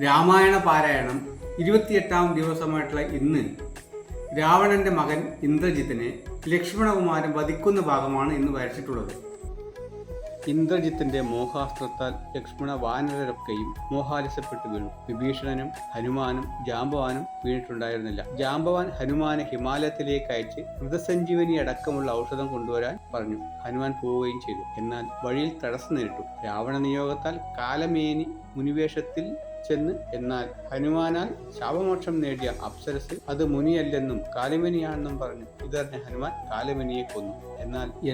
രാമായണ പാരായണം 28-ാം ദിവസമായിട്ടുള്ള ഇന്ന് രാവണന്റെ മകൻ ഇന്ദ്രജിത്തിനെ ലക്ഷ്മണകുമാരൻ വധിക്കുന്ന ഭാഗമാണ് ഇന്ന് വരച്ചിട്ടുള്ളത്. ഇന്ദ്രജിത്തിന്റെ മോഹാസ്ത്രത്താൽ ലക്ഷ്മണ വാനരരൊക്കെയും മോഹാലസ്യപ്പെട്ടു വീണു. വിഭീഷണനും ഹനുമാനും ജാമ്പവാനും വീണിട്ടുണ്ടായിരുന്നില്ല. ജാമ്പവാൻ ഹനുമാനെ ഹിമാലയത്തിലേക്ക് അയച്ച് മൃതസഞ്ജീവനി അടക്കമുള്ള ഔഷധം കൊണ്ടുവരാൻ പറഞ്ഞു. ഹനുമാൻ പോവുകയും ചെയ്തു. എന്നാൽ വഴിയിൽ തടസ്സം നേരിട്ടു. രാവണ നിയോഗത്താൽ കാലമേനി മുനിവേഷത്തിൽ ചെന്ന്, എന്നാൽ ഹനുമാനാൽ ശാപമോക്ഷം നേടിയ അപ്സരസ് അത് മുനിയല്ലെന്നും കാലമേനിയാണെന്നും പറഞ്ഞു. ഇതറിഞ്ഞ ഹനുമാൻ കാലമേനിയെ കൊന്നു.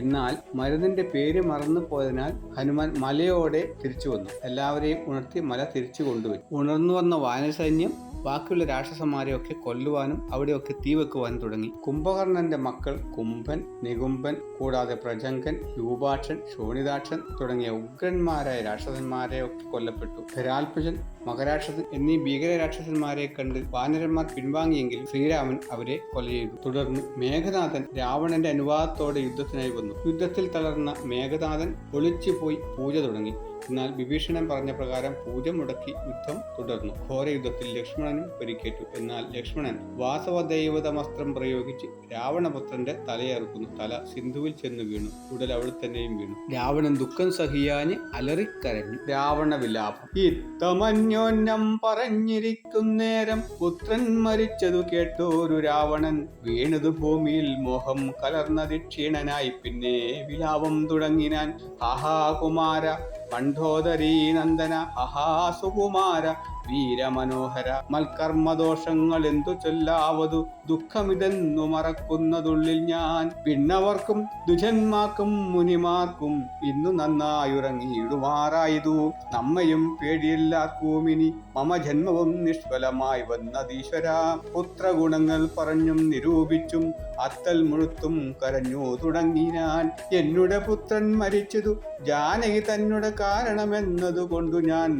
എന്നാൽ മരുന്നിന്റെ പേര് മറന്നു പോയതിനാൽ ഹനുമാൻ മലയോടെ തിരിച്ചു വന്നു. എല്ലാവരെയും ഉണർത്തി മല തിരിച്ചു കൊണ്ടുപോയി. ഉണർന്നു വന്ന വാനരസൈന്യം ബാക്കിയുള്ള രാക്ഷസന്മാരെയൊക്കെ കൊല്ലുവാനും അവിടെയൊക്കെ തീ വെക്കുവാനും തുടങ്ങി. കുംഭകർണന്റെ മക്കൾ കുംഭൻ, നികുംഭൻ, കൂടാതെ പ്രജങ്കൻ, യൂപാക്ഷൻ, ശോണിതാക്ഷൻ തുടങ്ങിയ ഉഗ്രന്മാരായ രാക്ഷസന്മാരെയൊക്കെ കൊല്ലപ്പെട്ടു. ധരാൽപജൻ, മകരാക്ഷസൻ എന്നീ ഭീകര രാക്ഷസന്മാരെ കണ്ട് വാനരന്മാർ പിൻവാങ്ങിയെങ്കിലും ശ്രീരാമൻ അവരെ കൊല ചെയ്തു. തുടർന്ന് മേഘനാഥൻ രാവണന്റെ അനുവാദത്തോടെ യുദ്ധത്തിനായി വന്നു. യുദ്ധത്തിൽ തളർന്ന മേഘനാഥൻ ഒളിച്ചുപോയി പൂജ തുടങ്ങി. എന്നാൽ വിഭീഷണൻ പറഞ്ഞ പ്രകാരം പൂജ മുടക്കി യുദ്ധം തുടർന്നു. ഘോര യുദ്ധത്തിൽ ലക്ഷ്മണനും പരിക്കേറ്റു. എന്നാൽ ലക്ഷ്മണൻ വാസവദൈവതമസ്ത്രം പ്രയോഗിച്ച് രാവണപുത്രന്റെ തലയറുക്കുന്നു. തല സിന്ധുവിൽ ചെന്ന് വീണു. ഉടൽ അവിടെ തന്നെയും വീണു. രാവണൻ ദുഃഖം സഹിയാന് അലറിക്കരഞ്ഞു. രാവണ വിലാപം. ഇത്തമന്യോന്യം പറഞ്ഞിരിക്കുന്നേരം പുത്രൻ മരിച്ചതു കേട്ടോരു രാവണൻ വീണതു ഭൂമിയിൽ മോഹം കലർന്നതി ക്ഷീണനായി പിന്നെ വിലാപം തുടങ്ങിനാൻ. ഹഹാകുമാര മണ്ഡോദരീ നന്ദന ഹഹാസുകുമാര വീരമനോഹര മൽക്കർമ്മദോഷങ്ങൾ എന്തു ചൊല്ലാവതു ദുഃഖമിതെന്നു മറക്കുന്നതുള്ളിൽ ഞാൻ. പിന്നവർക്കും ദുജന്മാർക്കും മുനിമാർക്കും ഇന്നു നന്നായുറങ്ങിയിടുമാറായതു. നമ്മയും പേടിയില്ലാർക്കും ഇനി മമ ജന്മവും നിഷ്ഫലമായി വന്നതീശ്വര. പുത്രഗുണങ്ങൾ പറഞ്ഞും നിരൂപിച്ചും അത്തൽ മുഴുത്തും കരഞ്ഞു തുടങ്ങിനാൻ. എന്നുടെ പുത്രൻ മരിച്ചതു ജാനകി തന്നുടെ കാരണമെന്നതുകൊണ്ടു ഞാൻ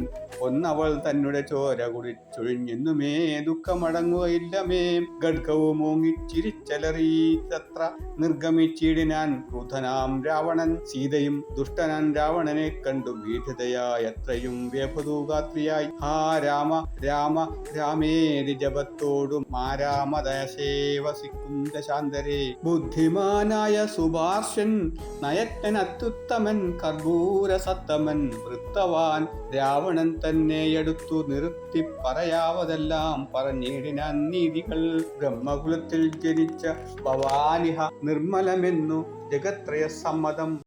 ഒന്നവൾ തന്നുടെ ചോര കുടിച്ചൊഴിഞ്ഞെന്നുമേ ദുഃഖമടങ്ങുകയില്ലമേ. ഖഡ്ഗവും മൂങ്ങിച്ചിരിച്ചലറിയത്ര നിർഗമിച്ചിടിനാൻ ക്രുധനാം രാവണൻ. സീതയും ദുഷ്ടനാൻ രാവണനെ കണ്ടു ഭീതിതയായത്രയും വ്യഭതൂഗാത്രിയായി. ഹാ രാമ രാമ രാമേതി ജപത്തോടും മാരാമദശേവസിക്കുന്ത ശാന്തരേ. ബുദ്ധിമാനായ സുഭാർഷൻ നയജ്ഞൻ അത്യുത്തമൻ കർപ്പൂരസത്തമൻ വൃത്തവാൻ രാവണൻ തന്നെയെടുത്തു നിർത്തി പറയാവതെല്ലാം പറഞ്ഞിടിനാൻ നീതികൾ. ബ്രഹ്മകുലത്തിൽ ജനിച്ച ഭവാനിഹ നിർമ്മലമെന്നു ജഗത്രയ സമ്മതം.